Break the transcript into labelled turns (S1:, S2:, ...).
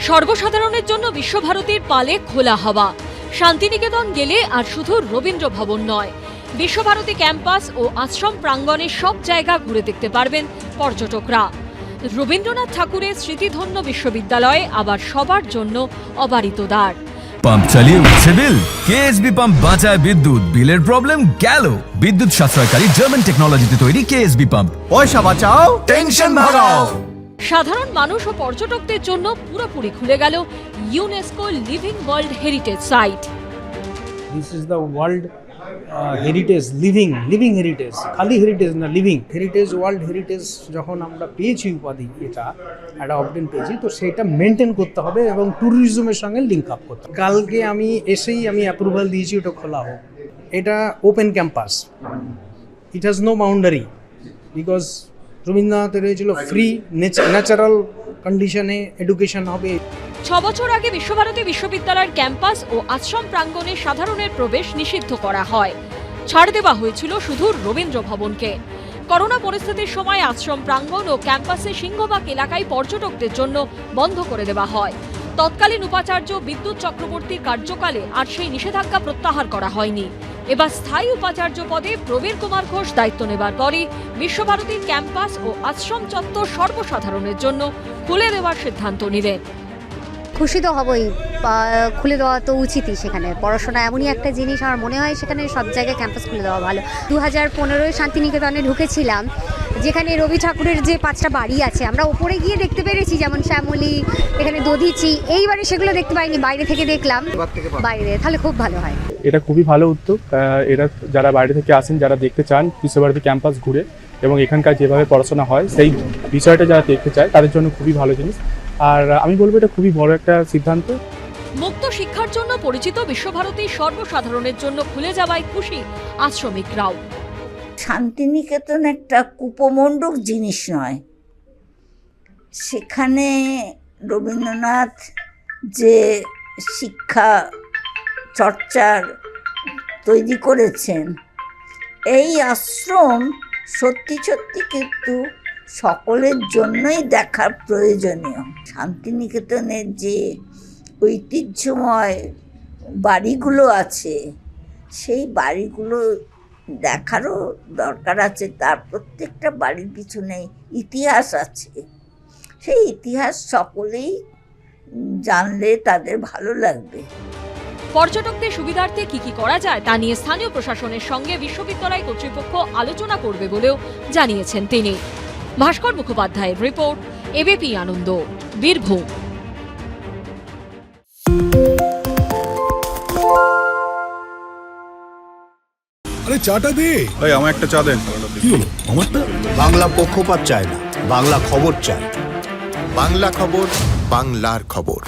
S1: সর্বসাধারণের জন্য বিশ্বভারতীর পালে খোলা হাওয়া। শান্তিনিকেতন গেলে আর শুধু রবীন্দ্র ভবন নয়, বিশ্বভারতী ক্যাম্পাস ও আশ্রম প্রাঙ্গণের সব জায়গা ঘুরে দেখতে পারবেন পর্যটকরা। রবীন্দ্রনাথ ঠাকুরের স্মৃতিধন্য বিশ্ববিদ্যালয়ে আবার সবার জন্য অবারিত দ্বার।
S2: পাম্প চালিয়ে উঠছে বিল, কেএসবি পাম্প বাঁচায় বিদ্যুৎ, বিলের প্রবলেম গেল। বিদ্যুৎ সাশ্রয়কারী জার্মান টেকনোলজিতে তৈরি কেএসবি পাম্প।
S3: পয়সা বাঁচাও, টেনশন ভাগাও।
S1: সাধারণ মানুষ ও পর্যটকদের জন্য পুরোপুরি খুলে গেল UNESCO living world heritage site.
S4: This is the world heritage, living heritage, খালি হেরিটেজ না, লিভিং হেরিটেজ, ওয়ার্ল্ড হেরিটেজ যখন আমরা পেয়েছি উপাধি, এটা একটা অবটেন পেয়েছি, তো সেটা মেনটেন করতে হবে এবং ট্যুরিজমের সঙ্গে লিঙ্ক আপ করতে হবে। কালকে আমি এসেই অ্যাপ্রুভাল দিয়েছি ওটা খোলা হোক। এটা open campus, it has no boundary, because রবীন্দ্রনাথের হয়েছিল ফ্রি ন্যাচারাল কন্ডিশনে এডুকেশন হবে।
S1: 6 বছর আগে বিশ্বভারতী বিশ্ববিদ্যালয়ের ক্যাম্পাস ও আশ্রম প্রাঙ্গণে সাধারণের প্রবেশ নিষিদ্ধ করা হয়। ছাড় দেওয়া হয়েছিল শুধু রবীন্দ্র ভবনকে। করোনা পরিস্থিতির সময় আশ্রম প্রাঙ্গণ ও ক্যাম্পাসে সিংহবাগ এলাকায় পর্যটকদের জন্য বন্ধ করে দেওয়া হয়। তৎকালীন উপাচার্য বিদ্যুৎ চক্রবর্তীর কার্যকালে আর সেই নিষেধাজ্ঞা প্রত্যাহার করা হয়নি। এবার স্থায়ী উপাচার্য পদে প্রবীর কুমার ঘোষ দায়িত্ব নেবার পরই বিশ্বভারতীর ক্যাম্পাস ও আশ্রম চত্বর সর্বসাধারণের জন্য খুলে দেওয়ার সিদ্ধান্ত নিলেন।
S5: খুশি তো হবই, খুলে দেওয়া তো উচিতই। সেখানে পড়াশোনা এমনই একটা জিনিস, আমার মনে হয় সেখানে সব জায়গায় ক্যাম্পাস খুলে দেওয়া ভালো। 2015 শান্তিনিকেতনে ঢুকেছিলাম, যেখানে রবি ঠাকুরের যে 5টা বাড়ি আছে আমরা ওপরে গিয়ে দেখতে পেরেছি, যেমন শ্যামলী, এখানে দধিচি। এইবারে সেগুলো দেখতে পাইনি, বাইরে থেকে দেখলাম। বাইরে তাহলে খুব ভালো হয়।
S6: এটা খুবই ভালো উদ্যোগ। এরা যারা বাইরে থেকে আসেন, যারা দেখতে চান বিশ্বভারতী ক্যাম্পাস ঘুরে এবং এখানকার যেভাবে পড়াশোনা হয় সেই বিষয়টা যারা দেখতে চায় তাদের জন্য খুবই ভালো জিনিস। আর আমি বলবো এটা খুবই বড় একটা সিদ্ধান্ত।
S1: মুক্ত শিক্ষার জন্য পরিচিত বিশ্বভারতী সর্বসাধারণের জন্য খুলে যাওয়ায় খুশি আশ্রমিকরাও।
S7: শান্তিনিকেতন একটা কুপমণ্ডক জিনিস নয়, সেখানে রবীন্দ্রনাথ যে শিক্ষা চর্চার তৈরি করেছেন, এই আশ্রম সত্যি সত্যি কিন্তু সকলের জন্যই দেখার প্রয়োজনীয়। শান্তিনিকেতনের যে ঐতিহ্যময় বাড়িগুলো আছে, সেই বাড়িগুলো দেখারও দরকার আছে। তার প্রত্যেকটা বাড়ির পিছনে ইতিহাস আছে, সেই ইতিহাস সকলেই জানলে তাদের ভালো লাগবে।
S1: পর্যটকদের সুবিধার্থে কি করা যায় তা নিয়ে স্থানীয় প্রশাসনের সঙ্গে বিশ্ববিদ্যালয় কর্তৃপক্ষ আলোচনা করবে বলেও জানিয়েছেন তিনি। ভাস্কর মুখোপাধ্যায়ের রিপোর্ট, এবিপি আনন্দ, বীরভূম।
S8: আরে চাটা দে ভাই, আমার একটা চা দেন। কি হলো আমারটা?
S3: বাংলা পক্ষপাত চায় না, বাংলা খবর চায়।
S9: বাংলা খবর, বাংলার খবর।